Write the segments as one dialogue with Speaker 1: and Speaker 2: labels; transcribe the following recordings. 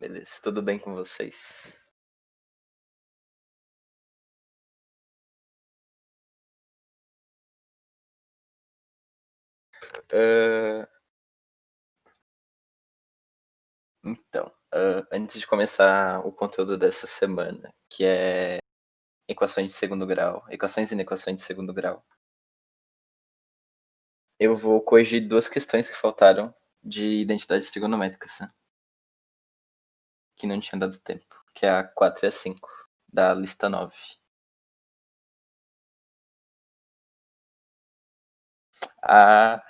Speaker 1: Beleza, tudo bem com vocês? Hã, antes de começar o conteúdo dessa semana, que é equações de segundo grau, equações e inequações de segundo grau, eu vou corrigir 2 questões que faltaram de identidades trigonométricas, né, que não tinha dado tempo, que é a 4 e a 5 da lista 9. Ah,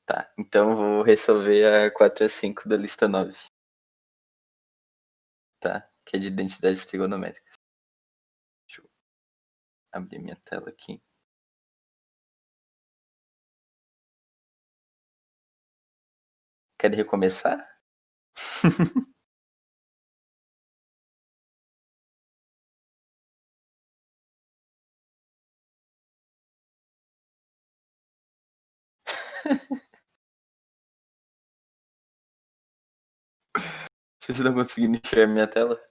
Speaker 1: tá, então vou resolver a 4 e a 5 da lista 9, tá, que é de identidades trigonométricas. Deixa eu abrir minha tela aqui. Quer recomeçar? Vocês estão conseguindo enxergar minha tela?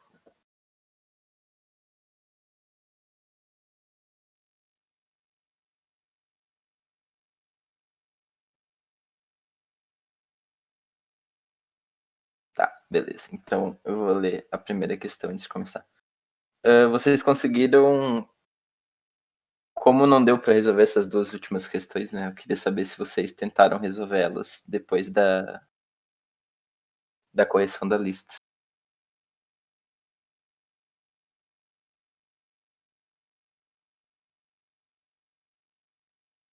Speaker 1: Tá, beleza. Então eu vou ler a primeira questão antes de começar. Vocês conseguiram, como não deu para resolver essas 2 últimas questões, né, eu queria saber se vocês tentaram resolver elas depois da correção da lista,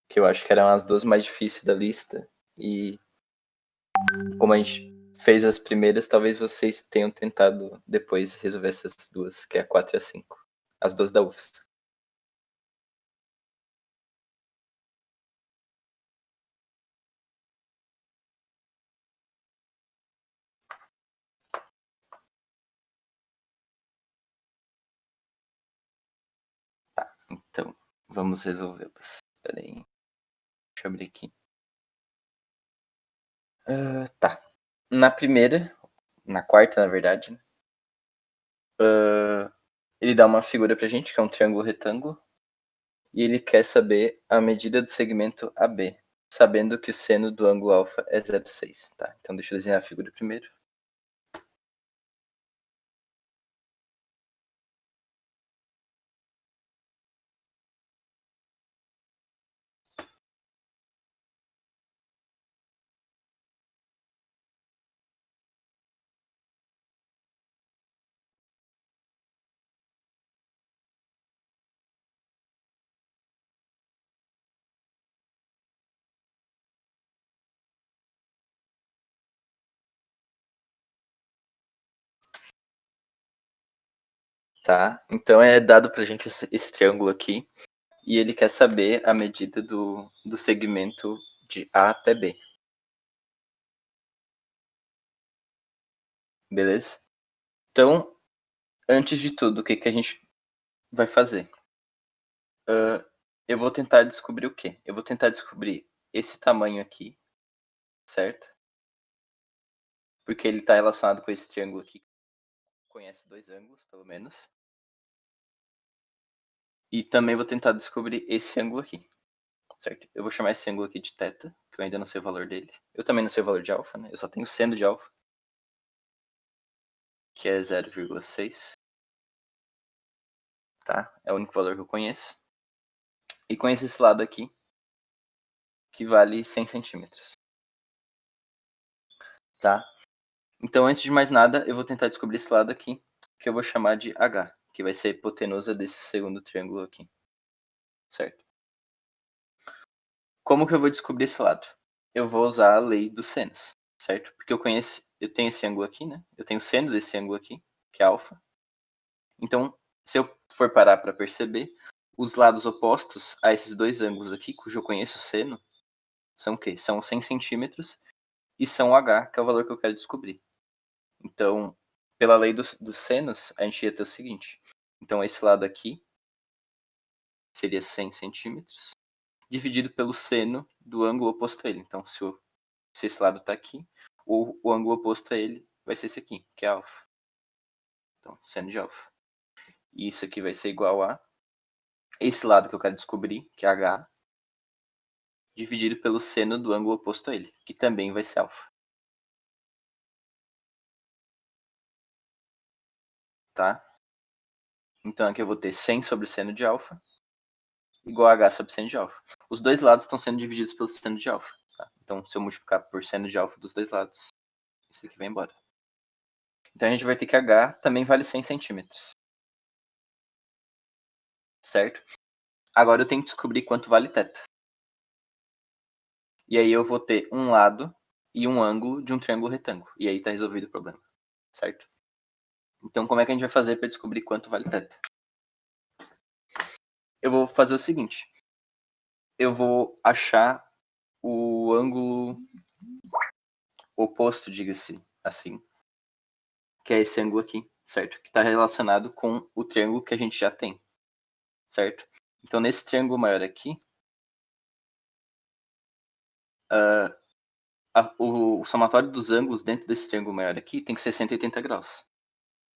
Speaker 1: que eu acho que eram as 2 mais difíceis da lista, e como a gente fez as primeiras, talvez vocês tenham tentado depois resolver essas 2, que é a 4 e a 5, as 2 da UFS. Então, vamos resolvê-las. Espera aí, deixa eu abrir aqui. Tá. Na primeira, na quarta, na verdade, né, ele dá uma figura pra gente, que é um triângulo retângulo, e ele quer saber a medida do segmento AB, sabendo que o seno do ângulo alfa é 0,6, tá? Então deixa eu desenhar a figura primeiro. Tá? Então é dado pra gente esse triângulo aqui, e ele quer saber a medida do segmento de A até B, beleza? Então, antes de tudo, o que que a gente vai fazer? Eu vou tentar descobrir o quê? Eu vou tentar descobrir esse tamanho aqui, certo? Porque ele está relacionado com esse triângulo aqui, que conhece 2 ângulos, pelo menos. E também vou tentar descobrir esse ângulo aqui, certo? Eu vou chamar esse ângulo aqui de θ, que eu ainda não sei o valor dele. Eu também não sei o valor de alfa, né? Eu só tenho seno de alfa, que é 0,6, tá? É o único valor que eu conheço. E conheço esse lado aqui, que vale 100 centímetros, tá? Então, antes de mais nada, eu vou tentar descobrir esse lado aqui, que eu vou chamar de H, que vai ser a hipotenusa desse segundo triângulo aqui, certo? Como que eu vou descobrir esse lado? Eu vou usar a lei dos senos, certo? Porque eu tenho esse ângulo aqui, né? Eu tenho o seno desse ângulo aqui, que é alfa. Então, se eu for parar para perceber, os lados opostos a esses 2 ângulos aqui, cujo eu conheço o seno, são o quê? São 100 centímetros e são H, que é o valor que eu quero descobrir. Então, pela lei dos senos, a gente ia ter o seguinte: então esse lado aqui seria 100 centímetros, dividido pelo seno do ângulo oposto a ele. Então, se esse lado está aqui, o ângulo oposto a ele vai ser esse aqui, que é alfa. Então, seno de alfa. E isso aqui vai ser igual a esse lado que eu quero descobrir, que é h, dividido pelo seno do ângulo oposto a ele, que também vai ser alfa. Tá? Então aqui eu vou ter 100 sobre seno de alfa igual a h sobre seno de alfa. Os dois lados estão sendo divididos pelo seno de alfa. Tá? Então se eu multiplicar por seno de alfa dos dois lados, isso aqui vai embora. Então a gente vai ter que h também vale 100 centímetros. Certo? Agora eu tenho que descobrir quanto vale θ. E aí eu vou ter um lado e um ângulo de um triângulo retângulo. E aí está resolvido o problema. Certo? Então como é que a gente vai fazer para descobrir quanto vale θ? Eu vou fazer o seguinte. Eu vou achar o ângulo oposto, diga-se assim, que é esse ângulo aqui, certo? Que está relacionado com o triângulo que a gente já tem, certo? Então, nesse triângulo maior aqui, o somatório dos ângulos dentro desse triângulo maior aqui tem que ser 180 graus,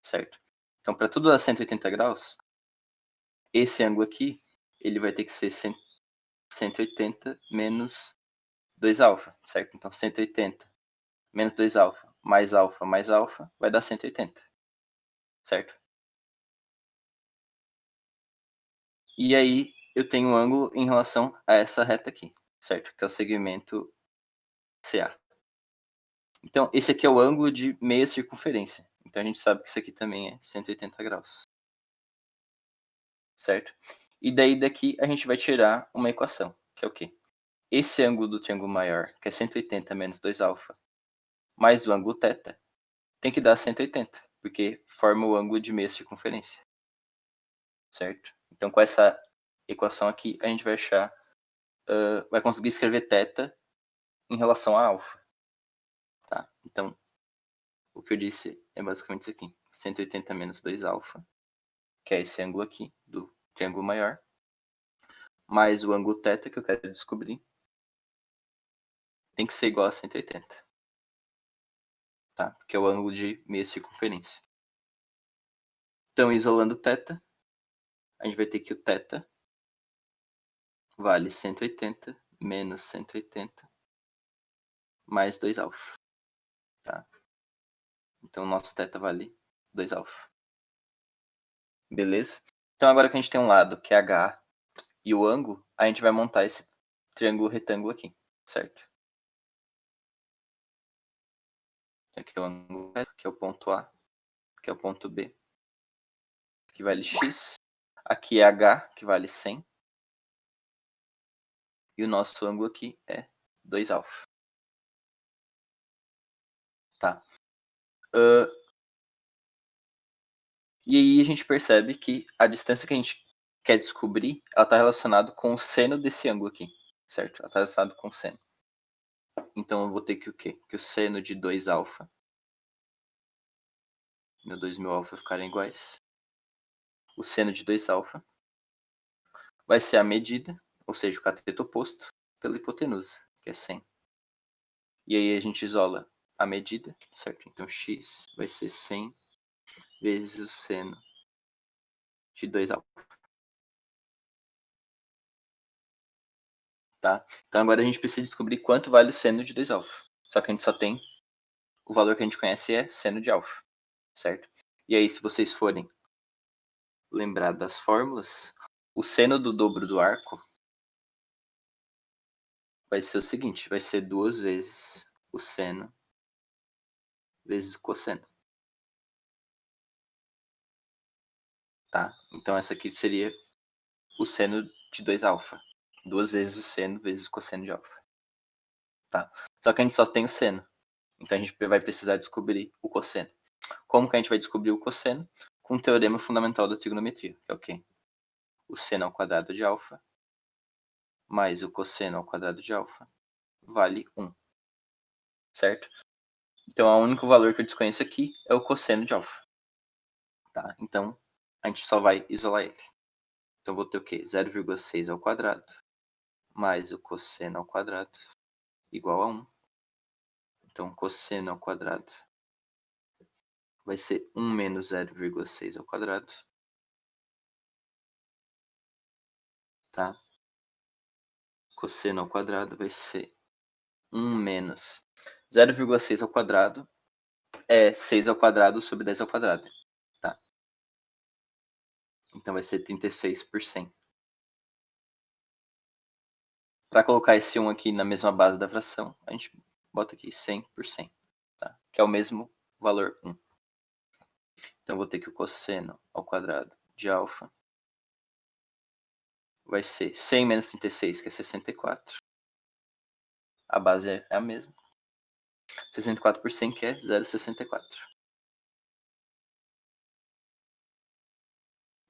Speaker 1: certo? Então, para tudo dar 180 graus, esse ângulo aqui, ele vai ter que ser 180 menos 2 alfa, certo? Então, 180 menos 2 alfa mais alfa vai dar 180, certo? E aí eu tenho um ângulo em relação a essa reta aqui, certo? Que é o segmento CA. Então, esse aqui é o ângulo de meia circunferência. Então, a gente sabe que isso aqui também é 180 graus. Certo? E daí daqui a gente vai tirar uma equação, que é o quê? Esse ângulo do triângulo maior, que é 180 menos 2 alfa, mais o ângulo θ, tem que dar 180, porque forma o ângulo de meia circunferência. Certo? Então, com essa equação aqui, a gente vai achar, vai conseguir escrever θ em relação a alfa. Tá? Então, o que eu disse é basicamente isso aqui. 180 menos 2 alfa, que é esse ângulo aqui, do triângulo maior, mais o ângulo θ que eu quero descobrir, tem que ser igual a 180. Tá? Que é o ângulo de meia circunferência. Então, isolando θ, a gente vai ter que o θ vale 180 menos 180 mais 2 alfa. Tá? Então, o nosso θ vale 2 alfa. Beleza? Então, agora que a gente tem um lado que é h e o ângulo, a gente vai montar esse triângulo retângulo aqui, certo? Aqui é o ângulo, aqui é o ponto A, aqui é o ponto B, que vale x. Aqui é h, que vale 100. E o nosso ângulo aqui é 2 alfa. Tá? E aí a gente percebe que a distância que a gente quer descobrir, ela está relacionada com o seno desse ângulo aqui, certo? Ela está relacionada com o seno. Então eu vou ter que o quê? Que o seno de 2 alfa e o 2000 alfa ficarem iguais. O seno de 2 alfa vai ser a medida, ou seja, o cateto oposto, pela hipotenusa, que é 100. E aí a gente isola a medida, certo? Então x vai ser 100 vezes o seno de 2 alfa. Tá? Então agora a gente precisa descobrir quanto vale o seno de 2 alfa. Só que a gente só tem o valor que a gente conhece é seno de alfa, certo? E aí, se vocês forem lembrar das fórmulas, o seno do dobro do arco vai ser o seguinte, vai ser 2 vezes o seno vezes o cosseno. Tá? Então essa aqui seria o seno de 2 alfa. 2 vezes o seno vezes o cosseno de alfa. Tá? Só que a gente só tem o seno. Então a gente vai precisar descobrir o cosseno. Como que a gente vai descobrir o cosseno? Com o teorema fundamental da trigonometria, que é o quê? O seno ao quadrado de alfa mais o cosseno ao quadrado de alfa vale 1. Certo? Então, o único valor que eu desconheço aqui é o cosseno de alfa. Tá? Então, a gente só vai isolar ele. Então vou ter o quê? 0,6 ao quadrado mais o cosseno ao quadrado igual a 1. Então cosseno ao quadrado vai ser 1 menos 0,6 ao quadrado. Tá? Cosseno ao quadrado vai ser 1 menos 0,6 ao quadrado é 6 ao quadrado sobre 10 ao quadrado. Tá? Então vai ser 36%. Para colocar esse 1 aqui na mesma base da fração, a gente bota aqui 100%, tá? Que é o mesmo valor 1. Então vou ter que o cosseno ao quadrado de alfa vai ser 100 menos 36, que é 64. A base é a mesma. 64%, que é 0,64.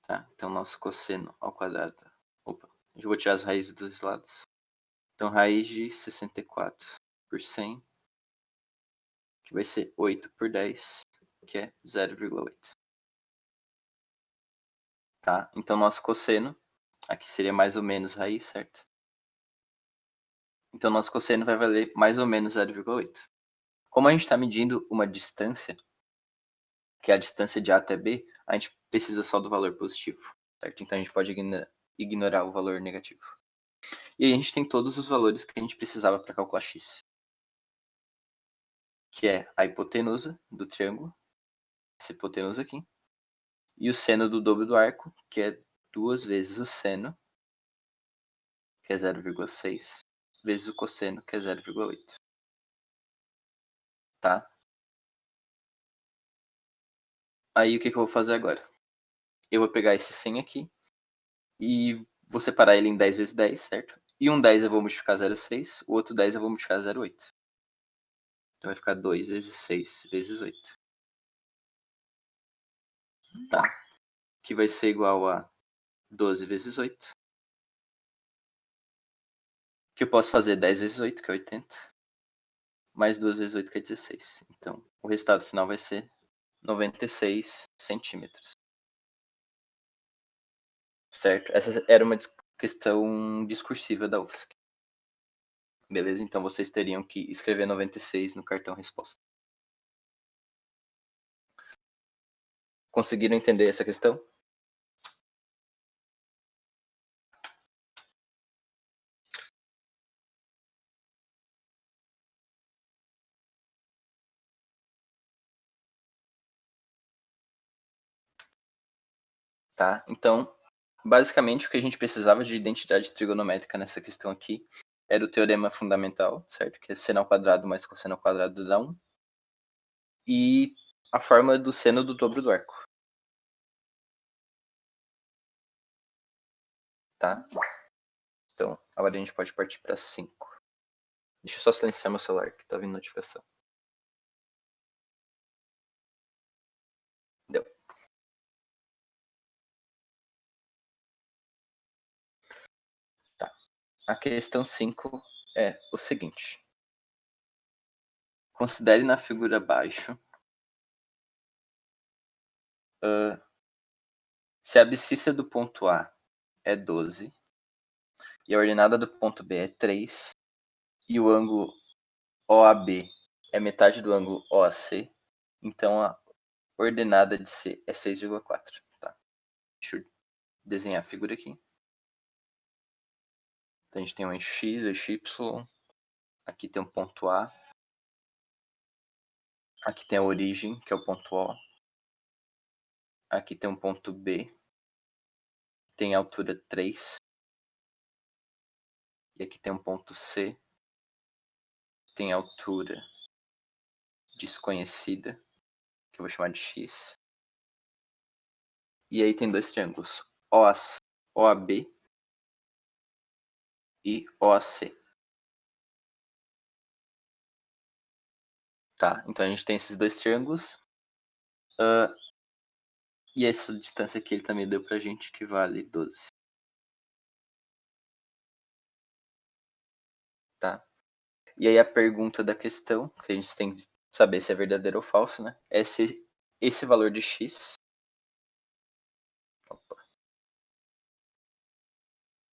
Speaker 1: Tá? Então nosso cosseno ao quadrado... Opa, eu vou tirar as raízes dos lados. Então raiz de 64 por 100, que vai ser 8 por 10, que é 0,8. Tá? Então nosso cosseno, aqui seria mais ou menos raiz, certo? Então nosso cosseno vai valer mais ou menos 0,8. Como a gente está medindo uma distância, que é a distância de A até B, a gente precisa só do valor positivo, certo? Então a gente pode ignorar o valor negativo. E aí a gente tem todos os valores que a gente precisava para calcular x, que é a hipotenusa do triângulo, essa hipotenusa aqui, e o seno do dobro do arco, que é 2 vezes o seno, que é 0,6, vezes o cosseno, que é 0,8. Tá? Aí o que eu vou fazer agora? Eu vou pegar esse 100 aqui e vou separar ele em 10 vezes 10, certo? E um 10 eu vou multiplicar 0,6, o outro 10 eu vou multiplicar 0,8. Então vai ficar 2 vezes 6 vezes 8. Tá? Que vai ser igual a 12 vezes 8. Que eu posso fazer 10 vezes 8, que é 80. Mais 2 vezes 8, que é 16. Então o resultado final vai ser 96 centímetros. Certo? Essa era uma questão discursiva da UFSC. Beleza? Então vocês teriam que escrever 96 no cartão resposta. Conseguiram entender essa questão? Tá? Então, basicamente o que a gente precisava de identidade trigonométrica nessa questão aqui era o teorema fundamental, certo? Que é seno ao quadrado mais cosseno ao quadrado dá 1. E a fórmula do seno do dobro do arco. Tá? Então, agora a gente pode partir para 5. Deixa eu só silenciar meu celular, que tá vindo notificação. Deu. Tá. A questão 5 é o seguinte. Considere na figura abaixo se a abscissa do ponto A é 12 e a ordenada do ponto B é 3 e o ângulo OAB é metade do ângulo OAC, então a ordenada de C é 6,4. Tá? Deixa eu desenhar a figura aqui. Então a gente tem um eixo X, eixo Y, aqui tem um ponto A, aqui tem a origem, que é o ponto O, aqui tem um ponto B, tem a altura 3, e aqui tem um ponto C, tem a altura desconhecida, que eu vou chamar de X. E aí tem dois triângulos, OAB e OAC. Tá, então a gente tem esses dois triângulos. E essa distância aqui ele também deu pra gente, que vale 12. Tá? E aí a pergunta da questão, que a gente tem que saber se é verdadeiro ou falso, né? É se esse valor de x... Opa.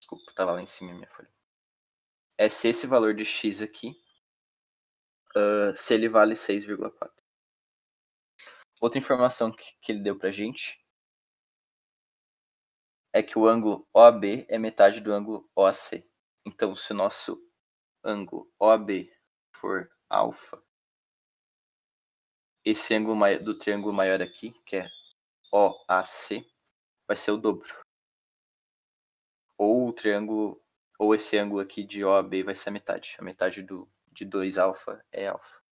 Speaker 1: Desculpa, tava lá em cima a minha folha. É se esse valor de x aqui, se ele vale 6,4. Outra informação que ele deu pra gente é que o ângulo OAB é metade do ângulo OAC. Então, se o nosso ângulo OAB for alfa, esse ângulo do triângulo maior aqui, que é OAC, vai ser o dobro. Ou o triângulo, ou esse ângulo aqui de OAB vai ser a metade. A metade de 2 alfa é alfa,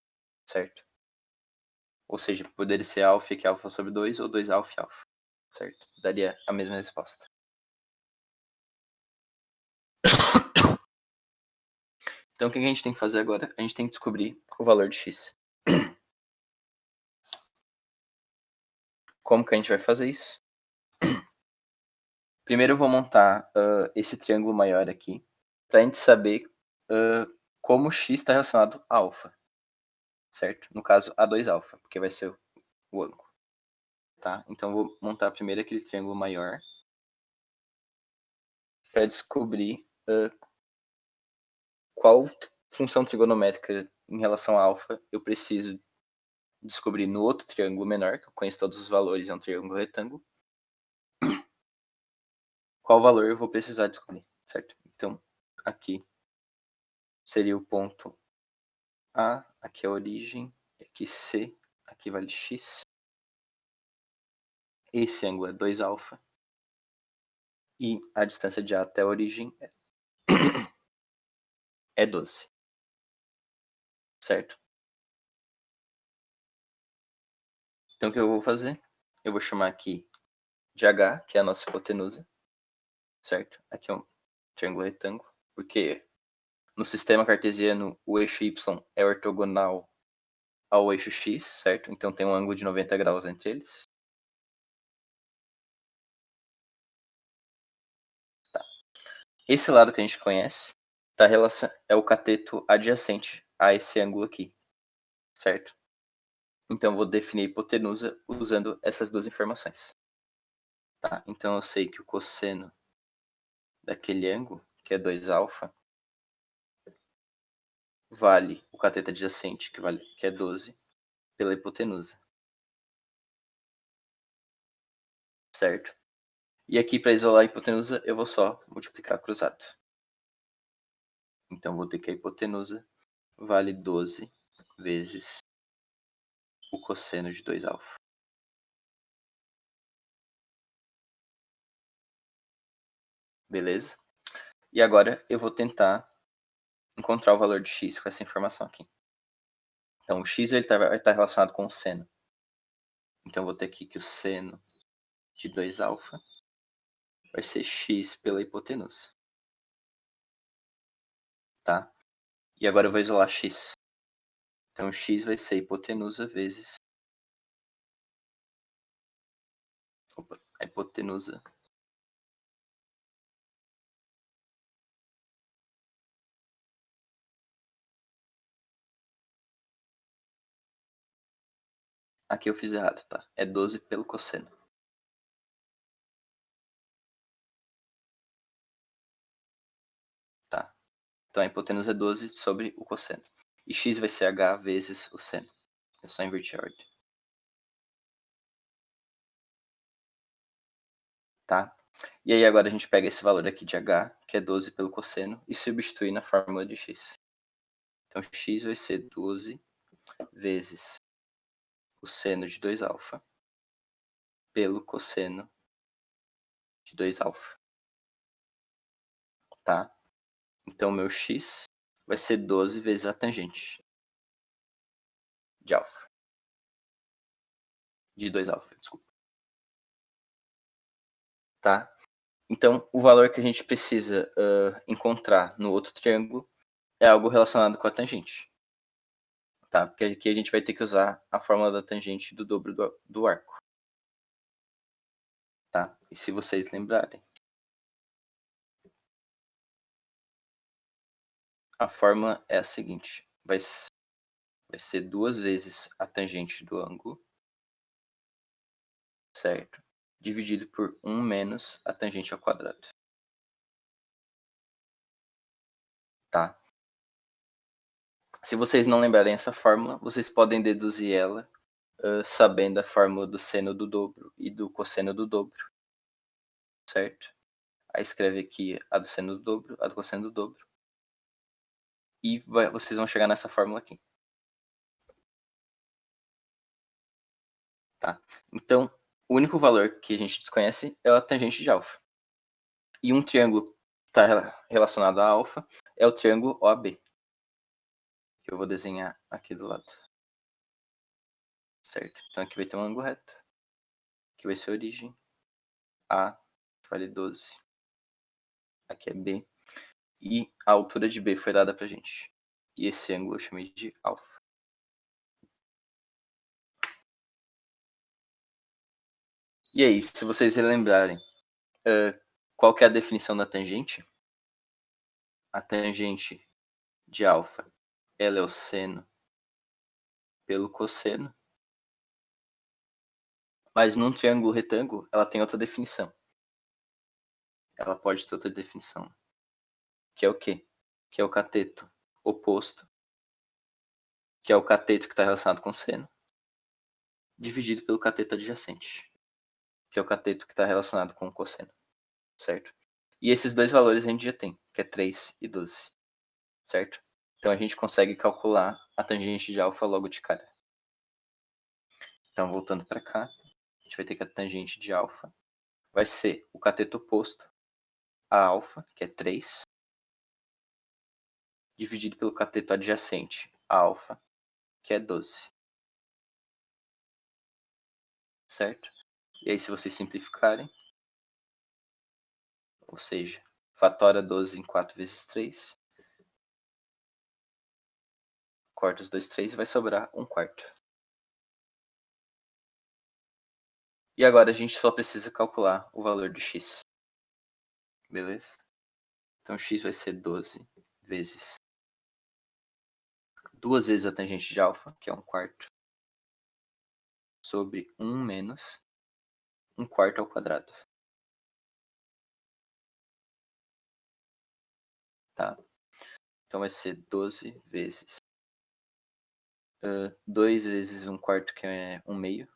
Speaker 1: certo? Ou seja, poderia ser alfa que alfa sobre 2 ou 2 alfa e alfa, certo? Daria a mesma resposta. Então, o que a gente tem que fazer agora? A gente tem que descobrir o valor de x. Como que a gente vai fazer isso? Primeiro eu vou montar esse triângulo maior aqui, para a gente saber como x está relacionado a alfa, certo? No caso, a 2 alfa, porque vai ser o ângulo. Tá? Então eu vou montar primeiro aquele triângulo maior para descobrir qual função trigonométrica em relação a alfa eu preciso descobrir no outro triângulo menor, que eu conheço todos os valores, é um triângulo retângulo. Qual valor eu vou precisar descobrir, certo? Então, aqui seria o ponto A, aqui é a origem, aqui C, aqui vale x. Esse ângulo é 2 alfa. E a distância de A até a origem é 12. Certo? Então o que eu vou fazer? Eu vou chamar aqui de H, que é a nossa hipotenusa. Certo? Aqui é um triângulo retângulo. Porque no sistema cartesiano o eixo y é ortogonal ao eixo x, certo? Então tem um ângulo de 90 graus entre eles. Tá. Esse lado que a gente conhece é o cateto adjacente a esse ângulo aqui, certo? Então eu vou definir a hipotenusa usando essas duas informações. Tá? Então eu sei que o cosseno daquele ângulo, que é 2 alfa, vale o cateto adjacente, que é 12, pela hipotenusa. Certo? E aqui, para isolar a hipotenusa, eu vou só multiplicar cruzado. Então, vou ter que a hipotenusa vale 12 vezes o cosseno de 2 alfa. Beleza? E agora eu vou tentar encontrar o valor de x com essa informação aqui. Então, o x vai estar relacionado com o seno. Então, eu vou ter aqui que o seno de 2 alfa vai ser x pela hipotenusa. Tá? E agora eu vou isolar x. Então, x vai ser hipotenusa vezes... Opa, a hipotenusa aqui eu fiz errado, tá? É 12 pelo cosseno. Tá? Então a hipotenusa é 12 sobre o cosseno. E x vai ser h vezes o seno. É só inverter a ordem. Tá? E aí agora a gente pega esse valor aqui de h, que é 12 pelo cosseno, e substitui na fórmula de x. Então x vai ser 12 vezes o seno de 2 alfa pelo cosseno de 2 alfa. Tá? Então meu x vai ser 12 vezes a tangente de alfa. De 2 alfa, desculpa. Tá? Então, o valor que a gente precisa encontrar no outro triângulo é algo relacionado com a tangente. Tá? Porque aqui a gente vai ter que usar a fórmula da tangente do dobro do arco. Tá? E se vocês lembrarem, a fórmula é a seguinte. Vai ser 2 vezes a tangente do ângulo, certo? Dividido por 1 menos a tangente ao quadrado. tá? Se vocês não lembrarem essa fórmula, vocês podem deduzir ela sabendo a fórmula do seno do dobro e do cosseno do dobro, certo? Aí escreve aqui a do seno do dobro, a do cosseno do dobro. E vocês vão chegar nessa fórmula aqui. Tá? Então, o único valor que a gente desconhece é a tangente de alfa. E um triângulo que está relacionado a alfa é o triângulo OAB, que eu vou desenhar aqui do lado. Certo? Então aqui vai ter um ângulo reto. Aqui vai ser a origem. A, que vale 12. Aqui é B. E a altura de B foi dada pra gente. E esse ângulo eu chamei de alfa. E aí, se vocês relembrarem, qual que é a definição da tangente? A tangente de alfa, ela é o seno pelo cosseno. Mas num triângulo retângulo, ela tem outra definição. Ela pode ter outra definição. Que é o quê? Que é o cateto oposto, que é o cateto que está relacionado com seno, dividido pelo cateto adjacente, que é o cateto que está relacionado com o cosseno, certo? E esses dois valores a gente já tem, que é 3 e 12, certo? Então a gente consegue calcular a tangente de alfa logo de cara. Então voltando para cá, a gente vai ter que a tangente de alfa vai ser o cateto oposto a alfa, que é 3, dividido pelo cateto adjacente a alfa, que é 12. Certo? E aí, se vocês simplificarem, ou seja, fatora 12 em 4 vezes 3, corta os dois 3 e vai sobrar 1/4. E agora a gente só precisa calcular o valor do x. Beleza? Então x vai ser 12 vezes 2 vezes a tangente de alfa, que é 1/4, sobre 1 menos 1/4 ao quadrado. Tá? Então vai ser 12 vezes 2 vezes 1/4, que é 1/2.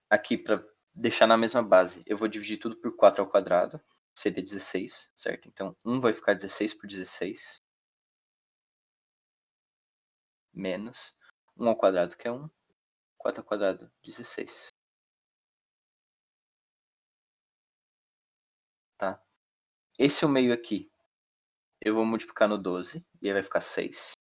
Speaker 1: Aqui, para deixar na mesma base, eu vou dividir tudo por 4 ao quadrado, seria 16, certo? Então 1 vai ficar 16 por 16, menos 1 ao quadrado, que é 1, 4 ao quadrado, 16. Tá? Esse 1/2 aqui, eu vou multiplicar no 12, e aí vai ficar 6.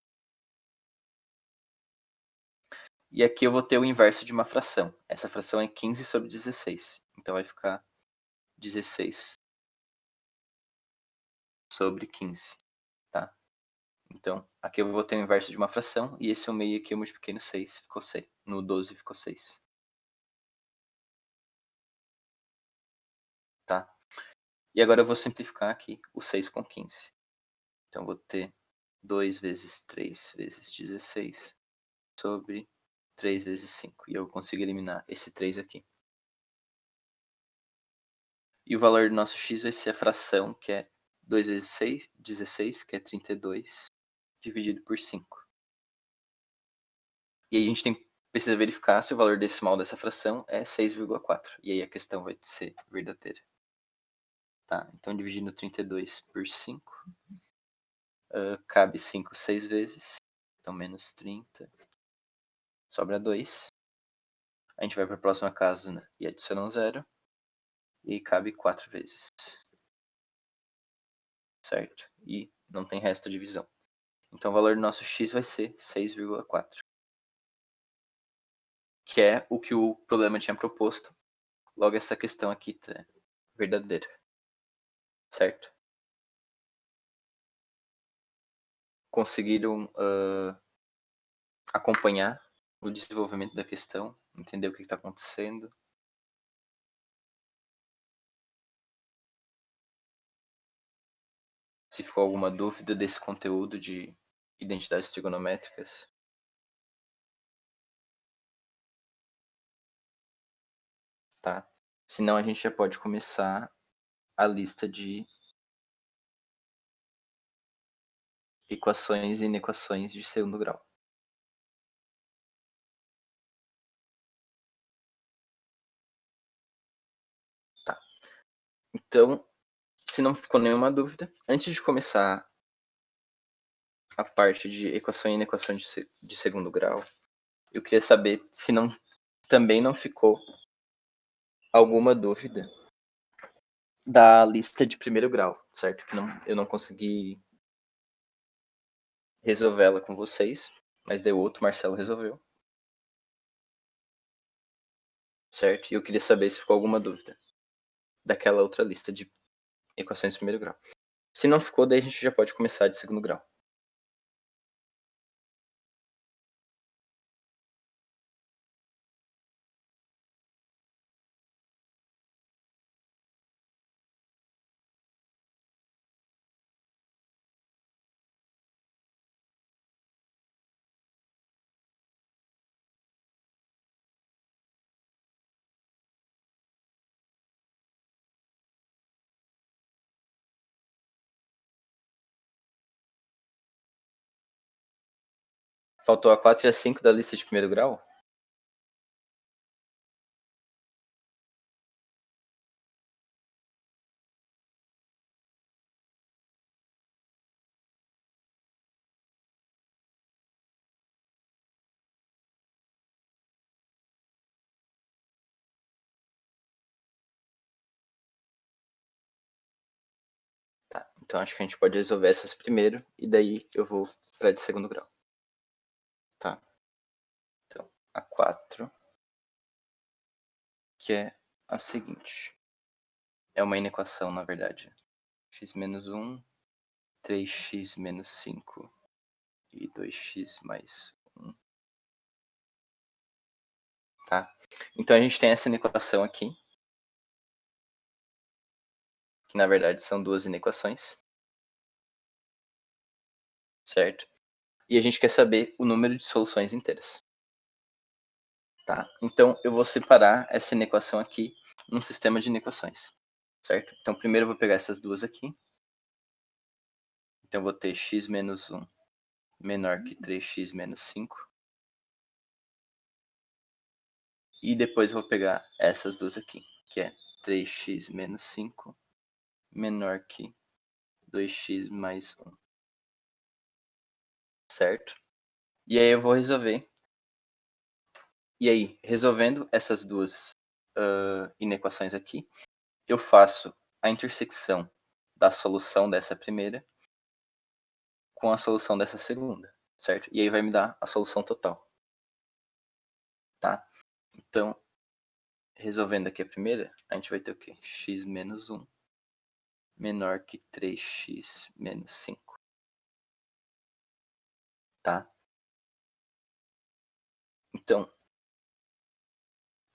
Speaker 1: E aqui eu vou ter o inverso de uma fração. Essa fração é 15 sobre 16. Então vai ficar 16 sobre 15. Tá? Então, aqui eu vou ter o inverso de uma fração, e esse 1/2 aqui eu multipliquei no 6, ficou 6. No 12 ficou 6. Tá? E agora eu vou simplificar aqui o 6 com 15. Então eu vou ter 2 vezes 3 vezes 16 sobre 3 vezes 5. E eu consigo eliminar esse 3 aqui. E o valor do nosso x vai ser a fração, que é 2 vezes 6, 16, que é 32, dividido por 5. E aí a gente precisa verificar se o valor decimal dessa fração é 6,4. E aí a questão vai ser verdadeira. Tá, então dividindo 32 por 5, cabe 5 6 vezes, então menos 30, sobra 2. A gente vai para a próxima casa, né, e adiciona um 0, e cabe 4 vezes, certo? E não tem resto de divisão. Então o valor do nosso x vai ser 6,4, que é o que o problema tinha proposto. Logo essa questão aqui é verdadeira, certo? Conseguiram acompanhar o desenvolvimento da questão, entender o que está acontecendo. Se ficou alguma dúvida desse conteúdo de identidades trigonométricas. Tá? Senão a gente já pode começar a lista de equações e inequações de segundo grau. Tá. Então, se não ficou nenhuma dúvida, antes de começar a parte de equação e inequação de segundo grau, eu queria saber se também não ficou alguma dúvida da lista de primeiro grau, certo? Que eu não consegui resolvê-la com vocês, mas deu outro, Marcelo resolveu, certo? E eu queria saber se ficou alguma dúvida daquela outra lista de equações de primeiro grau. Se não ficou, daí a gente já pode começar de segundo grau. Faltou a 4 e a 5 da lista de primeiro grau? Tá, então acho que a gente pode resolver essas primeiro, e daí eu vou para de segundo grau. Tá? Então, a 4, que é a seguinte. É uma inequação, na verdade. X menos 1, 3x menos 5 e 2x mais 1. Tá? Então a gente tem essa inequação aqui, que na verdade são duas inequações, certo? E a gente quer saber o número de soluções inteiras. Tá? Então eu vou separar essa inequação aqui num sistema de inequações, certo? Então primeiro eu vou pegar essas duas aqui. Então eu vou ter x menos 1 menor que 3x menos 5. E depois eu vou pegar essas duas aqui, que é 3x menos 5 menor que 2x mais 1. Certo? E aí eu vou resolver. E aí, resolvendo essas duas inequações aqui, eu faço a intersecção da solução dessa primeira com a solução dessa segunda, certo? E aí vai me dar a solução total, tá? Então, resolvendo aqui a primeira, a gente vai ter o quê? X menos 1 menor que 3x menos 5, tá? Então,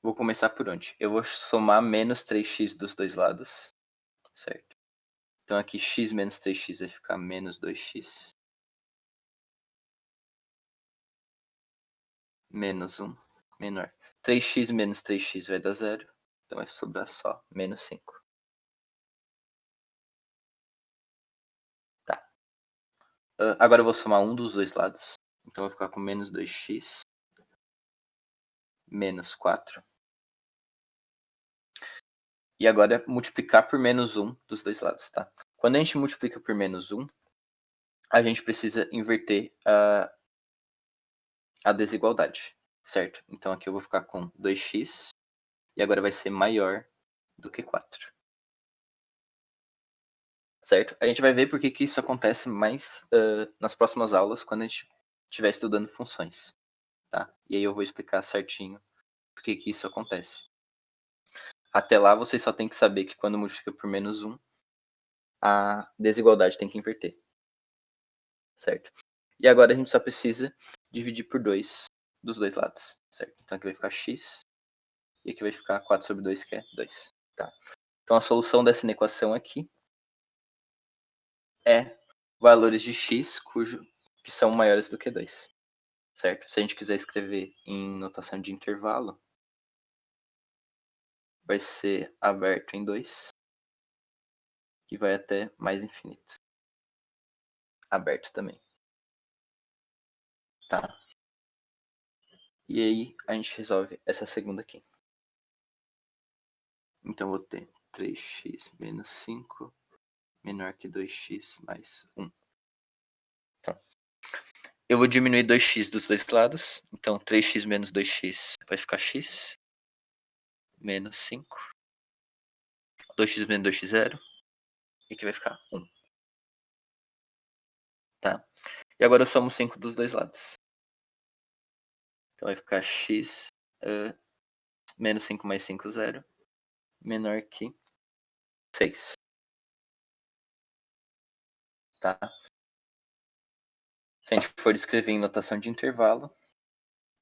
Speaker 1: vou começar por onde? Eu vou somar menos 3x dos dois lados, certo? Então aqui x menos 3x vai ficar menos 2x menos 1 menor. 3x menos 3x vai dar 0, então vai sobrar só menos 5. Tá. Agora eu vou somar um dos dois lados, então vai ficar com menos 2x menos 4. E agora multiplicar por menos 1 dos dois lados, tá? Quando a gente multiplica por menos 1, a gente precisa inverter a desigualdade, certo? Então aqui eu vou ficar com 2x e agora vai ser maior do que 4. Certo? A gente vai ver por que isso acontece mais nas próximas aulas, quando a gente estiver estudando funções, tá? E aí eu vou explicar certinho por que isso acontece. Até lá, vocês só tem que saber que quando multiplica por menos 1, a desigualdade tem que inverter, certo? E agora a gente só precisa dividir por 2 dos dois lados, certo? Então aqui vai ficar x, e aqui vai ficar 4 sobre 2, que é 2, tá? Então a solução dessa inequação aqui é valores de x que são maiores do que 2, certo? Se a gente quiser escrever em notação de intervalo, vai ser aberto em 2 que vai até mais infinito. Aberto também. Tá? E aí a gente resolve essa segunda aqui. Então eu vou ter 3x menos 5 menor que 2x mais 1. Então, eu vou diminuir 2x dos dois lados. Então 3x menos 2x vai ficar x. Menos 5. 2x menos 2x, 0. E aqui vai ficar 1. Tá? E agora eu somo 5 dos dois lados. Então vai ficar x menos 5 mais 5, 0. Menor que 6. Tá? Se a gente for escrever em notação de intervalo,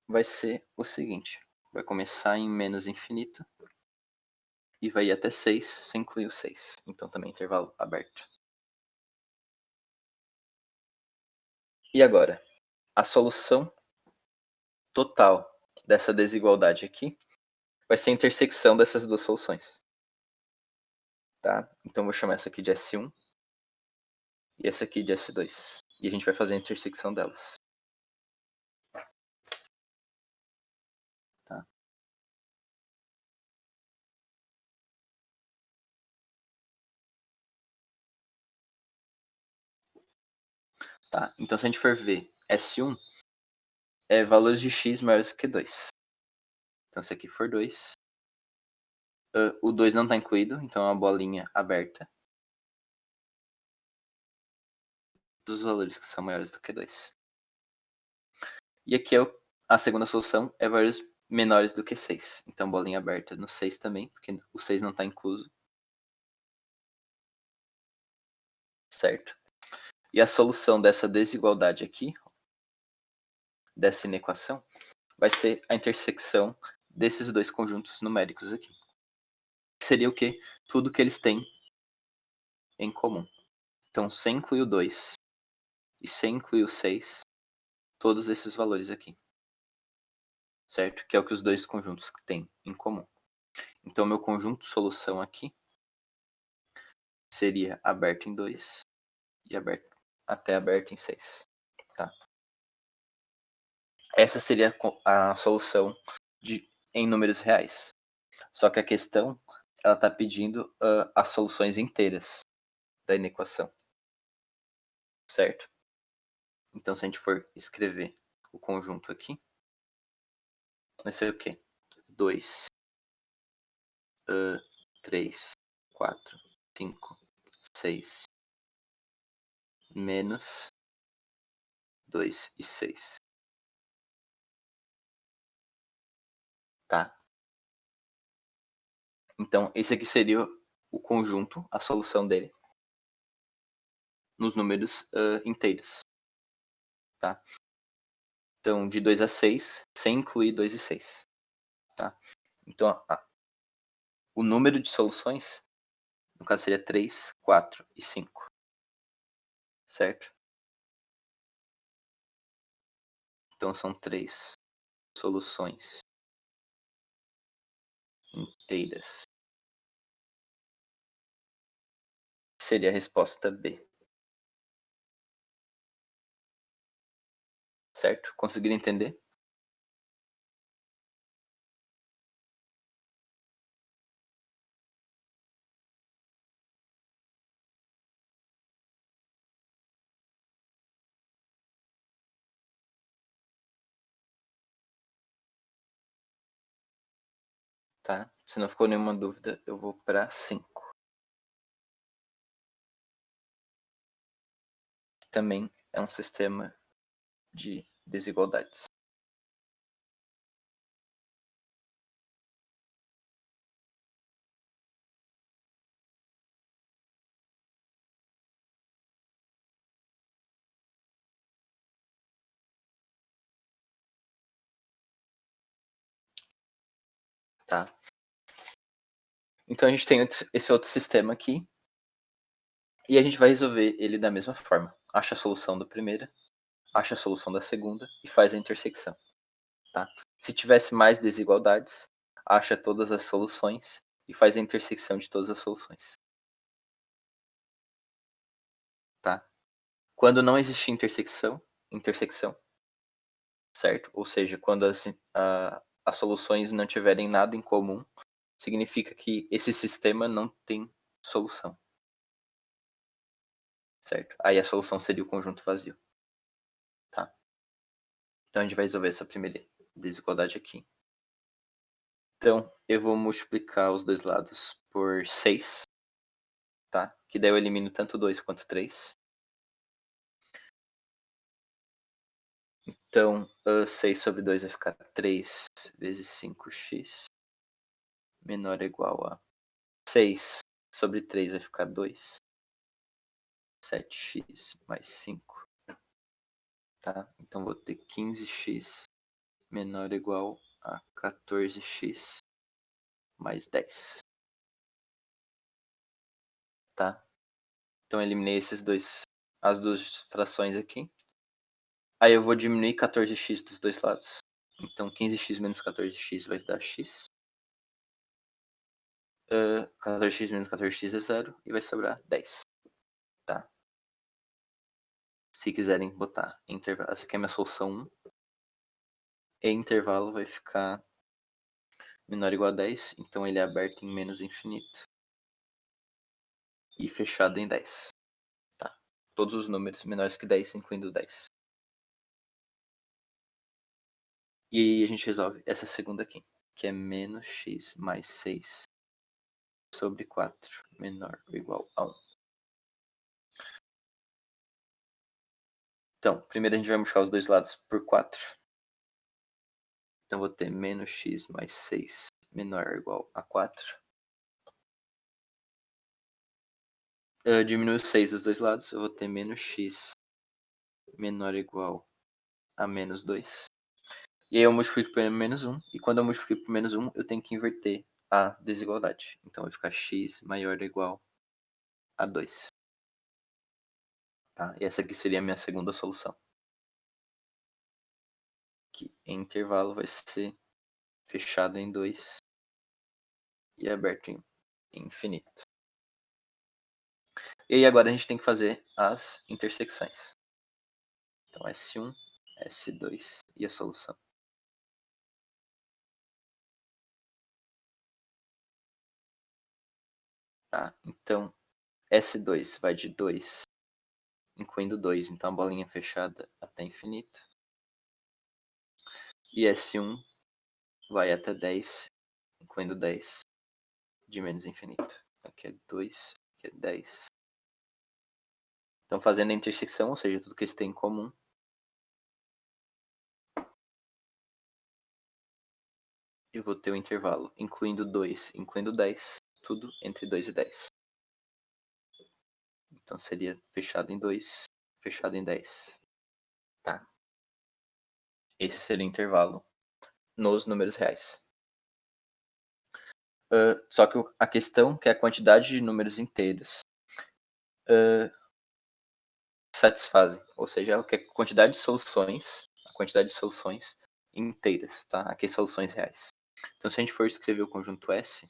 Speaker 1: vai ser o seguinte. Vai começar em menos infinito. E vai ir até 6, sem incluir o 6. Então também intervalo aberto. E agora? A solução total dessa desigualdade aqui vai ser a intersecção dessas duas soluções. Tá? Então vou chamar essa aqui de S1 e essa aqui de S2. E a gente vai fazer a intersecção delas. Tá? Tá? Então se a gente for ver S1, é valores de x maiores que 2. Então se aqui for 2, o 2 não está incluído, então é uma bolinha aberta dos valores que são maiores do que 2. E aqui a segunda solução é valores menores do que 6. Então bolinha aberta no 6 também, porque o 6 não está incluso. Certo? E a solução dessa desigualdade aqui, dessa inequação, vai ser a intersecção desses dois conjuntos numéricos aqui. Seria o quê? Tudo que eles têm em comum. Então, sem incluir o 2 e sem incluir o 6, todos esses valores aqui. Certo? Que é o que os dois conjuntos têm em comum. Então, meu conjunto solução aqui seria aberto em 2 e até aberto em 6. Tá? Essa seria a solução em números reais. Só que a questão, ela está pedindo as soluções inteiras da inequação. Certo? Então, se a gente for escrever o conjunto aqui, vai ser o quê? 2, 3, 4, 5, 6, menos 2 e 6. Tá? Então, esse aqui seria o conjunto, a solução dele, nos números inteiros. Tá? Então, de 2 a 6, sem incluir 2 e 6. Tá? Então, o número de soluções, no caso, seria 3, 4 e 5. Certo? Então, são 3 soluções inteiras. Seria a resposta B. Certo? Conseguiram entender? Tá? Se não ficou nenhuma dúvida, eu vou para 5. Também é um sistema de desigualdades. Tá? Então a gente tem esse outro sistema aqui. E a gente vai resolver ele da mesma forma. Acha a solução da primeira, acha a solução da segunda e faz a intersecção. Tá? Se tivesse mais desigualdades, acha todas as soluções e faz a intersecção de todas as soluções. Quando não existe intersecção, certo? Ou seja, quando as soluções não tiverem nada em comum, significa que esse sistema não tem solução, certo? Aí a solução seria o conjunto vazio, tá? Então a gente vai resolver essa primeira desigualdade aqui. Então eu vou multiplicar os dois lados por 6, tá? Que daí eu elimino tanto 2 quanto 3. Então 6 sobre 2 vai ficar 3 vezes 5x menor ou igual a 6 sobre 3 vai ficar 2. 7x mais 5. Tá? Então vou ter 15x menor ou igual a 14x mais 10. Tá? Então eliminei as duas frações aqui. Aí eu vou diminuir 14x dos dois lados. Então 15x menos 14x vai dar x. 14x menos 14x é 0 e vai sobrar 10. Tá? Se quiserem botar intervalo, essa aqui é a minha solução 1. E intervalo vai ficar menor ou igual a 10, então ele é aberto em menos infinito. E fechado em 10. Tá? Todos os números menores que 10, incluindo 10. E aí a gente resolve essa segunda aqui, que é menos x mais 6 sobre 4 menor ou igual a 1. Então, primeiro a gente vai multiplicar os dois lados por 4. Então vou ter menos x mais 6 menor ou igual a 4. Eu diminuo 6 dos dois lados, eu vou ter menos x menor ou igual a menos 2. E aí eu multiplico por menos 1. E quando eu multiplico por menos 1, eu tenho que inverter a desigualdade. Então vai ficar x maior ou igual a 2. Tá? E essa aqui seria a minha segunda solução. Que em intervalo vai ser fechado em 2 e aberto em infinito. E aí agora a gente tem que fazer as intersecções. Então S1, S2 e a solução. Tá? Então S2 vai de 2, incluindo 2, então a bolinha fechada até infinito. E S1 vai até 10, incluindo 10, de menos infinito. Aqui é 2, aqui é 10. Então fazendo a intersecção, ou seja, tudo que eles têm em comum, eu vou ter o intervalo, incluindo 2, incluindo 10, tudo entre 2 e 10. Então seria fechado em 2, fechado em 10. Tá. Esse seria o intervalo nos números reais. Só que a questão que é a quantidade de números inteiros satisfazem. Ou seja, a quantidade de soluções, inteiras, tá? Aqui soluções reais. Então se a gente for escrever o conjunto S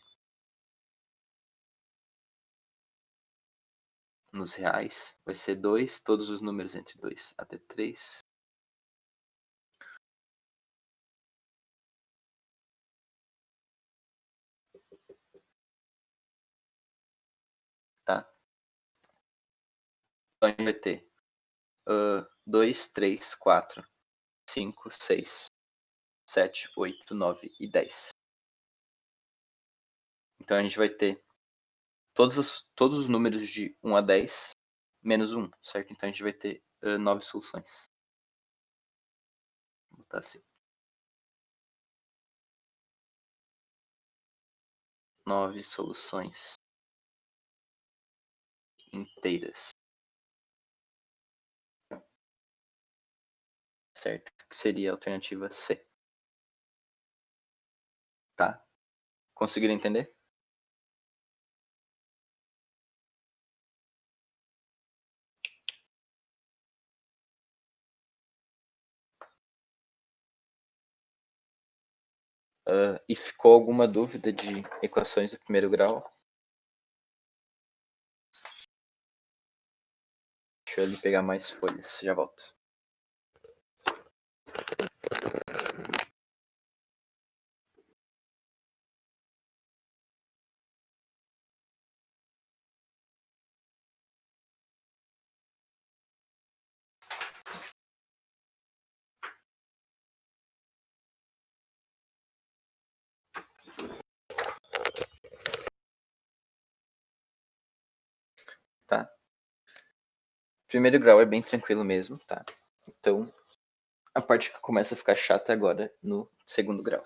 Speaker 1: nos reais, vai ser 2, todos os números entre 2 até 3. Tá? Então a gente vai ter 2, 3, 4, 5, 6, 7, 8, 9 e 10. Então a gente vai ter todos os números de 1 a 10 menos 1, certo? Então a gente vai ter 9 soluções. Vou botar assim. 9 soluções inteiras. Certo? Que seria a alternativa C. Tá? Conseguiram entender? E ficou alguma dúvida de equações do primeiro grau? Deixa eu ali pegar mais folhas, já volto. Tá? Primeiro grau é bem tranquilo mesmo, tá? Então, a parte que começa a ficar chata agora no segundo grau.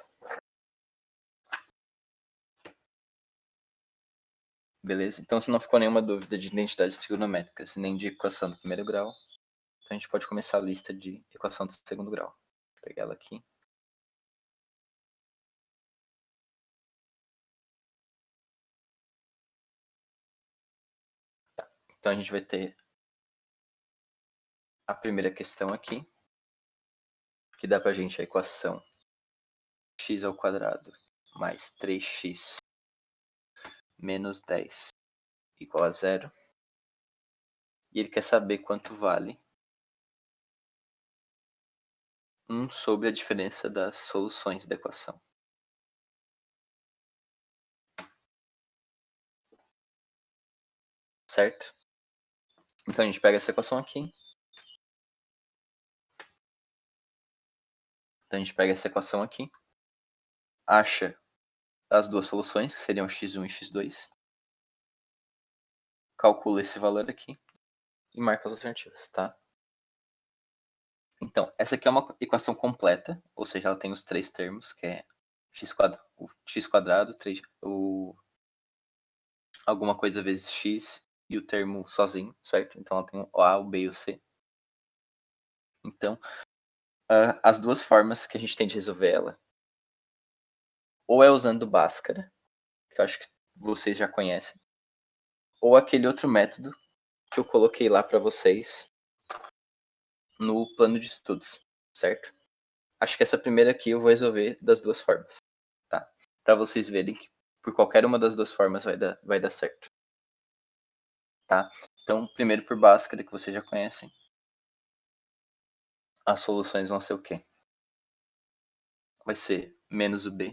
Speaker 1: Beleza? Então, se não ficou nenhuma dúvida de identidades trigonométricas nem de equação do primeiro grau, então a gente pode começar a lista de equação do segundo grau. Vou pegar ela aqui. Então, a gente vai ter a primeira questão aqui, que dá pra gente a equação x ao quadrado mais 3x menos 10 igual a zero. E ele quer saber quanto vale 1 sobre a diferença das soluções da equação. Certo? Então a gente pega essa equação aqui. Acha as duas soluções, que seriam x1 e x2. Calcula esse valor aqui e marca as alternativas, tá? Então, essa aqui é uma equação completa, ou seja, ela tem os três termos, que é o x quadrado, alguma coisa vezes x e o termo sozinho, certo? Então ela tem o A, o B e o C. Então, as duas formas que a gente tem de resolver ela, ou é usando Bhaskara, que eu acho que vocês já conhecem, ou aquele outro método que eu coloquei lá para vocês no plano de estudos, certo? Acho que essa primeira aqui eu vou resolver das duas formas, tá? Para vocês verem que por qualquer uma das duas formas vai dar certo, tá? Então, primeiro por Bhaskara, que vocês já conhecem, as soluções vão ser o quê? Vai ser menos o B.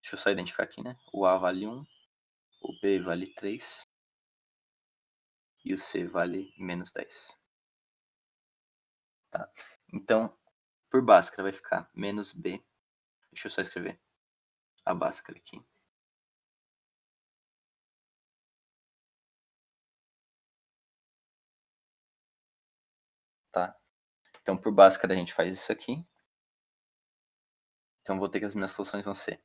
Speaker 1: Deixa eu só identificar aqui, né? O A vale 1, o B vale 3 e o C vale menos 10. Tá? Então, por Bhaskara vai ficar menos B. Deixa eu só escrever a Bhaskara aqui. Tá? Então, por Bhaskara a gente faz isso aqui. Então, vou ter que as minhas soluções vão ser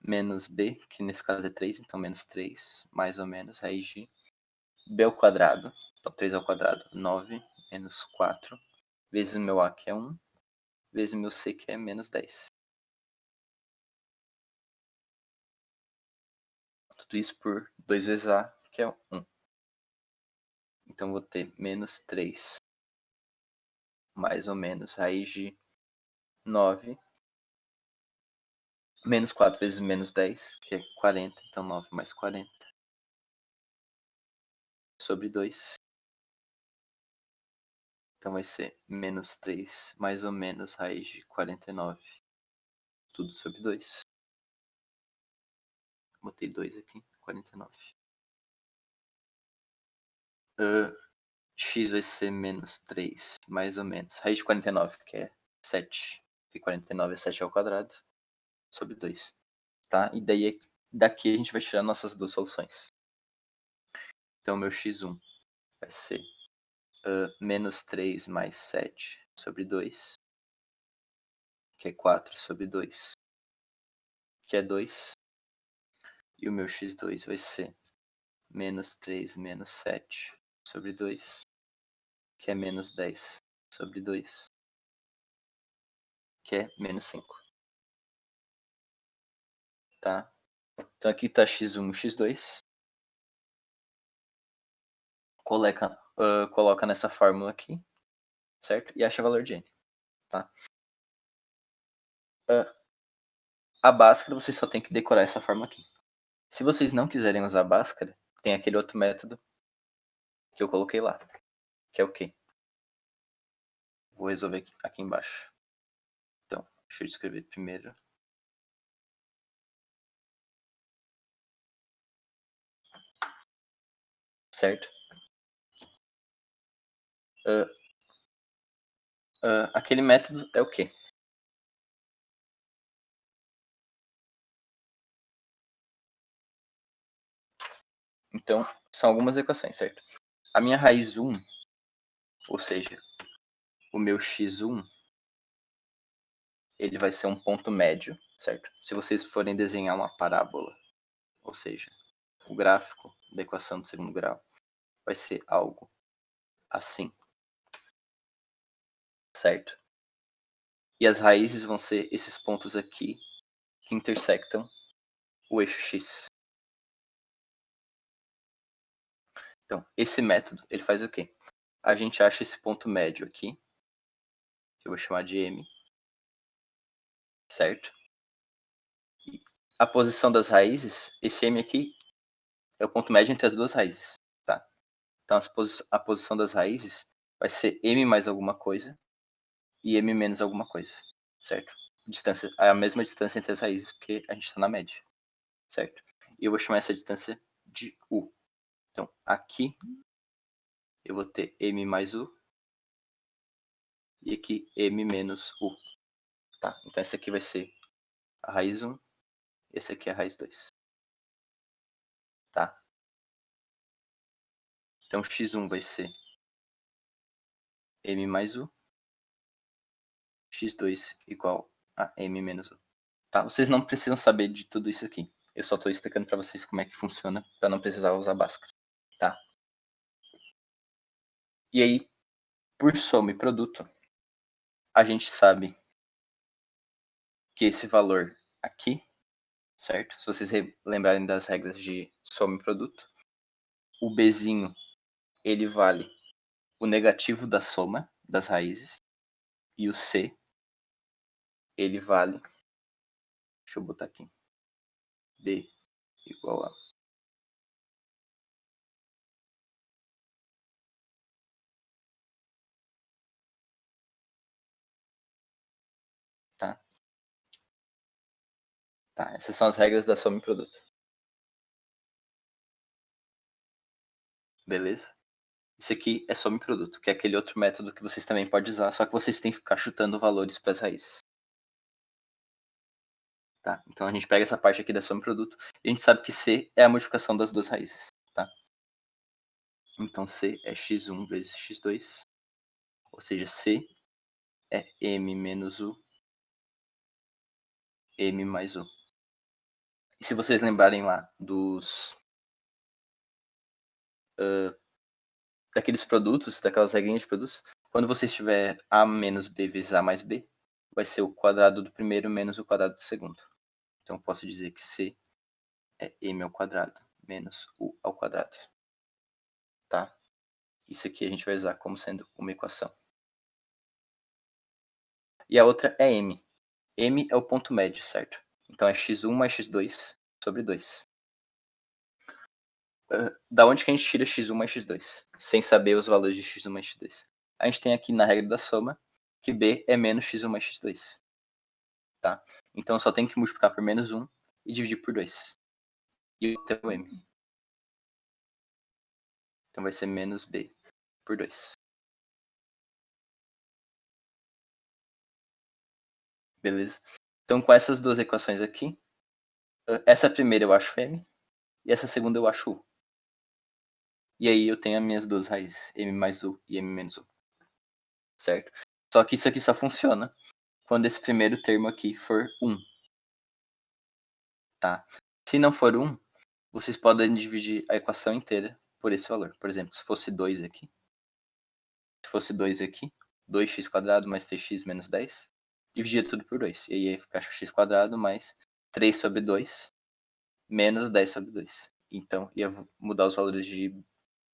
Speaker 1: menos B, que nesse caso é 3, então menos 3, mais ou menos, raiz de B ao quadrado. Então, 3 ao quadrado, 9, menos 4, vezes o meu A, que é 1, vezes o meu C, que é menos 10. Tudo isso por 2 vezes A, que é 1. Então, vou ter menos 3, mais ou menos, raiz de 9, menos 4 vezes menos 10, que é 40. Então, 9 mais 40, sobre 2. Então, vai ser menos 3, mais ou menos, raiz de 49. Tudo sobre 2. Botei 2 aqui, 49. X vai ser menos 3, mais ou menos. Raiz de 49, que é 7. E 49 é 7 ao quadrado, sobre 2. Tá? E daí, daqui a gente vai tirar nossas duas soluções. Então, meu x1 vai ser menos 3 mais 7 sobre 2, que é 4 sobre 2, que é 2. E o meu x2 vai ser menos 3 menos 7 sobre 2, que é menos 10 sobre 2, que é menos 5. Tá? Então aqui está x1 e x2. Coloca nessa fórmula aqui, certo? E acha o valor de n. Tá? A Bhaskara vocês só tem que decorar essa fórmula aqui. Se vocês não quiserem usar a Bhaskara, tem aquele outro método que eu coloquei lá. que é o quê? Vou resolver aqui embaixo. Então, deixa eu escrever primeiro. Certo? Aquele método é o quê? Então, são algumas equações, certo? A minha raiz 1, ou seja, o meu x1, ele vai ser um ponto médio, certo? Se vocês forem desenhar uma parábola, ou seja, o gráfico da equação do segundo grau, vai ser algo assim, certo? E as raízes vão ser esses pontos aqui que intersectam o eixo x. Então, esse método, ele faz o quê? A gente acha esse ponto médio aqui, que eu vou chamar de M, certo? E a posição das raízes, esse M aqui é o ponto médio entre as duas raízes, tá? Então, a posição das raízes vai ser M mais alguma coisa e M menos alguma coisa, certo? Distância, a mesma distância entre as raízes, porque a gente está na média, certo? E eu vou chamar essa distância de U. Então, aqui eu vou ter M mais U e aqui M menos U, tá? Então, essa aqui vai ser a raiz 1 e essa aqui é a raiz 2, tá? Então, x1 vai ser M mais U, x2 igual a M menos U. Tá? Vocês não precisam saber de tudo isso aqui. Eu só estou explicando para vocês como é que funciona, para não precisar usar Bhaskara, tá? E aí, por soma e produto, a gente sabe que esse valor aqui, certo? Se vocês lembrarem das regras de soma e produto, o Bzinho, ele vale o negativo da soma das raízes, e o C, ele vale, deixa eu botar aqui, D igual a tá? Tá, essas são as regras da soma e produto. Beleza? Isso aqui é soma e produto, que é aquele outro método que vocês também podem usar, só que vocês têm que ficar chutando valores para as raízes. Tá? Então a gente pega essa parte aqui da soma e produto e a gente sabe que C é a multiplicação das duas raízes. Tá? Então C é x1 vezes x2, ou seja, C é M menos U, M mais U. E se vocês lembrarem lá daqueles produtos, daquelas regrinhas de produtos, quando você tiver A menos B vezes A mais B, vai ser o quadrado do primeiro menos o quadrado do segundo. Então eu posso dizer que C é M ao quadrado menos U ao quadrado. Tá? Isso aqui a gente vai usar como sendo uma equação. E a outra é M. M é o ponto médio, certo? Então é x1 mais x2 sobre 2. Da onde que a gente tira x1 mais x2? Sem saber os valores de x1 mais x2. A gente tem aqui na regra da soma que B é menos x1 mais x2. Tá? Então só tem que multiplicar por menos 1 e dividir por 2. E eu tenho o M. Então vai ser menos B por 2. Beleza? Então com essas duas equações aqui, essa primeira eu acho M e essa segunda eu acho U. E aí eu tenho as minhas duas raízes, M mais U e M menos U. Certo? Só que isso aqui só funciona quando esse primeiro termo aqui for 1. Tá? Se não for 1, vocês podem dividir a equação inteira por esse valor. Por exemplo, se fosse 2 aqui, se fosse 2 aqui, 2x² mais 3x menos 10, dividia tudo por 2. E aí ia ficar x² mais 3 sobre 2 menos 10 sobre 2. Então ia mudar os valores de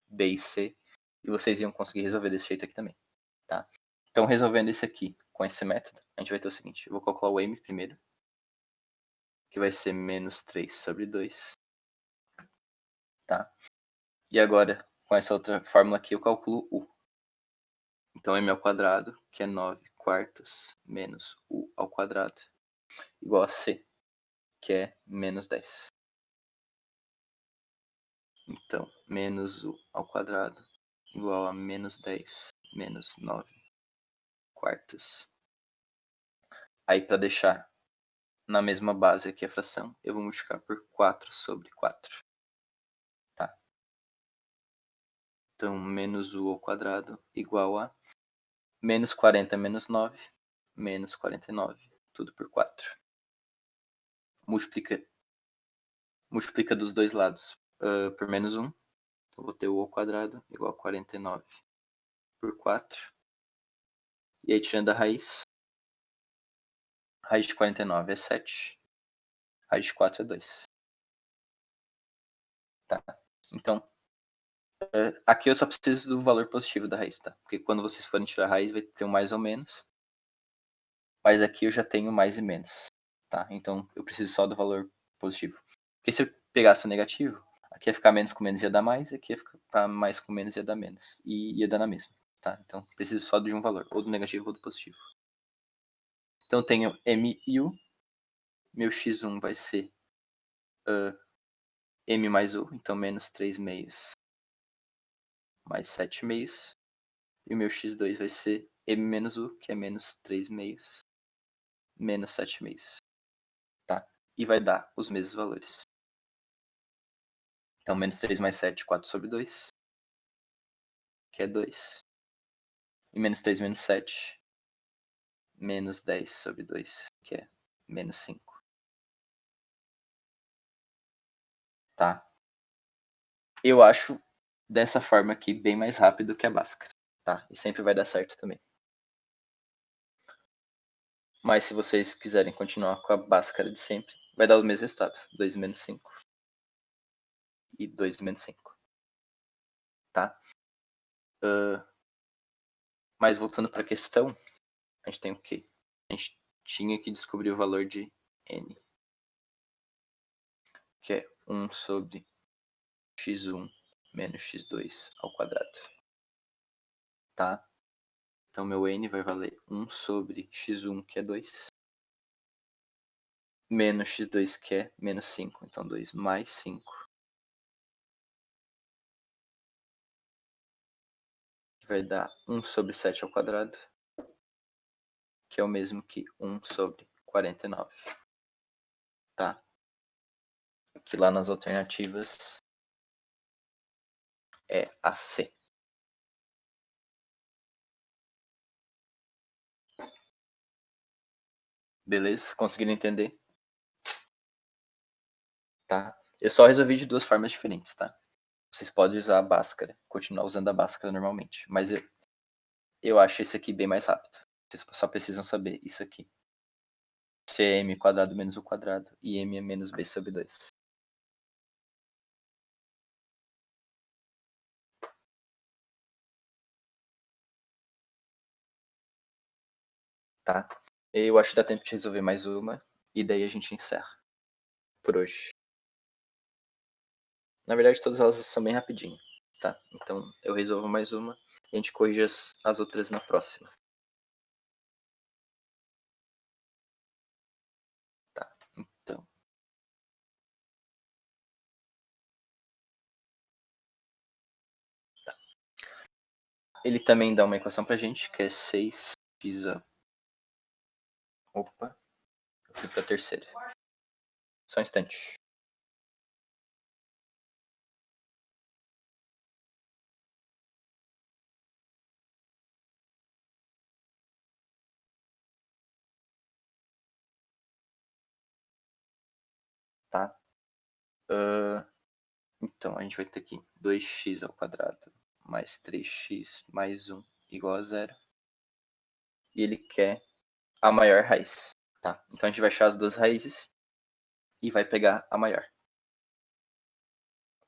Speaker 1: B e C e vocês iam conseguir resolver desse jeito aqui também. Tá? Então resolvendo isso aqui com esse método, a gente vai ter o seguinte. Eu vou calcular o M primeiro, que vai ser menos 3 sobre 2. Tá? E agora, com essa outra fórmula aqui, eu calculo U. Então m ao quadrado, que é 9 quartos, menos u ao quadrado, igual a c, que é menos 10. Então, menos u ao quadrado, igual a menos 10, menos 9 quartos. Aí, para deixar na mesma base aqui a fração, eu vou multiplicar por 4 sobre 4. Tá? Então, menos u ao quadrado igual a menos 40 menos 9, menos 49, tudo por 4. Multiplica dos dois lados por menos 1. Então, vou ter u ao quadrado igual a 49 por 4. E aí, tirando a raiz de 49 é 7. Raiz de 4 é 2. Tá? Então, aqui eu só preciso do valor positivo da raiz, tá? Porque quando vocês forem tirar a raiz, vai ter um mais ou menos. Mas aqui eu já tenho mais e menos, tá? Então, eu preciso só do valor positivo. Porque se eu pegasse o negativo, aqui ia ficar menos com menos ia dar mais, aqui ia ficar mais com menos ia dar menos. E ia dar na mesma, tá? Então, preciso só de um valor, ou do negativo ou do positivo. Então, eu tenho m e u. Meu x1 vai ser m mais u, então menos 3 meios mais 7 meios. E o meu x2 vai ser m menos u, que é menos 3 meios menos 7 meios. Tá? E vai dar os mesmos valores. Então, menos 3 mais 7, 4 sobre 2, que é 2. E menos 3 menos 7, menos 10 sobre 2, que é menos 5. Tá? Eu acho dessa forma aqui bem mais rápido que a Bhaskara. Tá? E sempre vai dar certo também. Mas se vocês quiserem continuar com a Bhaskara de sempre, vai dar o mesmo resultado. 2 menos 5 e 2 menos 5. Tá? Mas voltando para a questão, a gente tem o quê? A gente tinha que descobrir o valor de n, que é 1 sobre x1 menos x2 ao quadrado. Tá? Então, meu n vai valer 1 sobre x1, que é 2, menos x2, que é menos 5. Então, 2 mais 5, que vai dar 1 sobre 7 ao quadrado, que é o mesmo que 1 sobre 49. Tá? Que lá nas alternativas é a C. Beleza? Conseguiram entender? Tá? Eu só resolvi de duas formas diferentes, tá? Vocês podem usar a Bhaskara, continuar usando a Bhaskara normalmente. Mas eu acho esse aqui bem mais rápido. Vocês só precisam saber isso aqui. C é m quadrado menos u quadrado e m é menos b sobre 2. Tá? Eu acho que dá tempo de resolver mais uma e daí a gente encerra por hoje. Na verdade, todas elas são bem rapidinho, tá? Então eu resolvo mais uma e a gente corrige as outras na próxima. Tá? Então. Tá. Ele também dá uma equação pra gente, que é 6x a... Opa, eu fui pra terceira. Só um instante. Tá? Então, a gente vai ter aqui 2x ao quadrado mais 3x mais 1 igual a 0. E ele quer a maior raiz. Tá? Então, a gente vai achar as duas raízes e vai pegar a maior.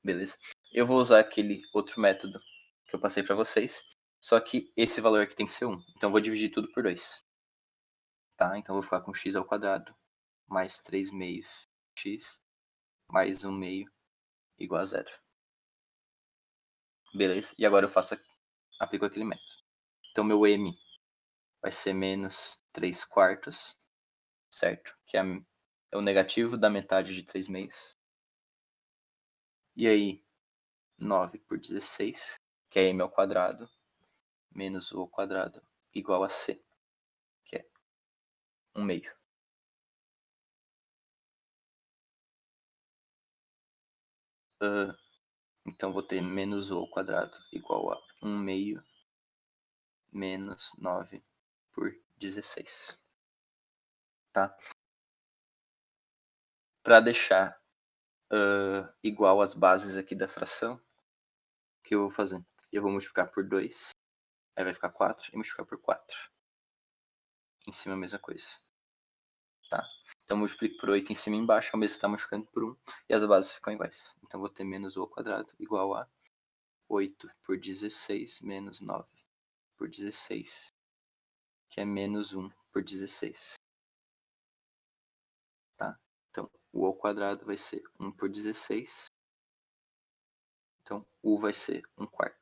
Speaker 1: Beleza? Eu vou usar aquele outro método que eu passei para vocês, só que esse valor aqui tem que ser 1. Então, eu vou dividir tudo por 2. Tá? Então, eu vou ficar com x ao quadrado mais 3 meios x mais 1 meio igual a 0. Beleza? E agora eu aplico aquele método. Então, meu m vai ser menos 3 quartos, certo? Que é o negativo da metade de 3 meios. E aí, 9 por 16, que é m ao quadrado, menos o ao quadrado, igual a c, que é 1 meio. Então, vou ter menos o ao quadrado igual a 1 meio menos 9 por 16. Tá? Para deixar igual as bases aqui da fração, o que eu vou fazer? Eu vou multiplicar por 2, aí vai ficar 4, e multiplicar por 4. Em cima a mesma coisa. Tá? Então, multiplico por 8 em cima e embaixo, ao mesmo tempo está multiplicando por 1, e as bases ficam iguais. Então, vou ter menos o ao quadrado igual a 8 por 16 menos 9 por 16, que é menos 1 por 16. Tá? Então, u ao quadrado vai ser 1 por 16. Então, u vai ser 1 quarto.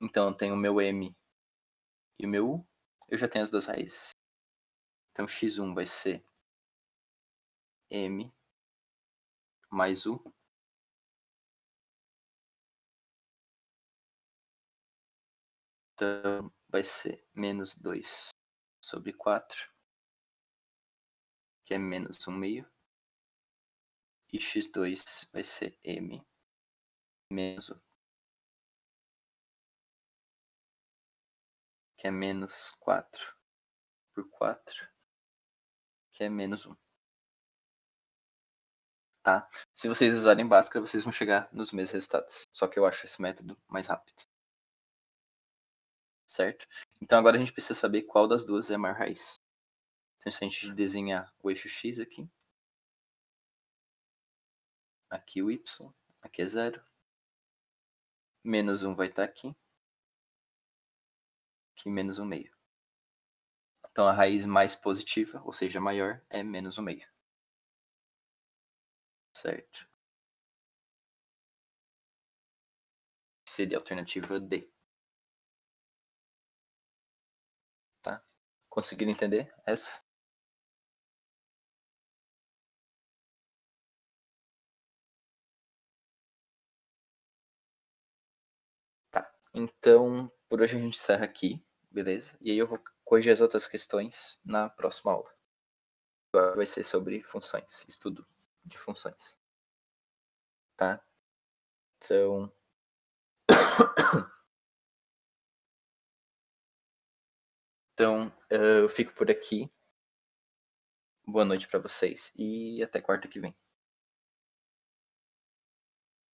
Speaker 1: Então, eu tenho o meu m e o meu u. Eu já tenho as duas raízes. Então, x1 vai ser m mais u. Então, vai ser menos 2 sobre 4, que é menos 1 meio. E x2 vai ser m menos u, que é menos 4 por 4, que é menos 1. Tá? Se vocês usarem Bhaskara, vocês vão chegar nos mesmos resultados. Só que eu acho esse método mais rápido. Certo? Então agora a gente precisa saber qual das duas é a maior raiz. Então se a gente desenhar o eixo x aqui o y, aqui é 0. Menos 1 vai estar aqui menos 1 meio. Então a raiz mais positiva, ou seja, maior, é menos 1 meio. Certo? Seria a alternativa D. Tá? Conseguiram entender essa? Tá. Então, por hoje a gente encerra aqui, beleza? E aí eu vou corrigir as outras questões na próxima aula. Agora vai ser sobre funções, estudo de funções. Tá? Então, eu fico por aqui. Boa noite para vocês e até quarta que vem.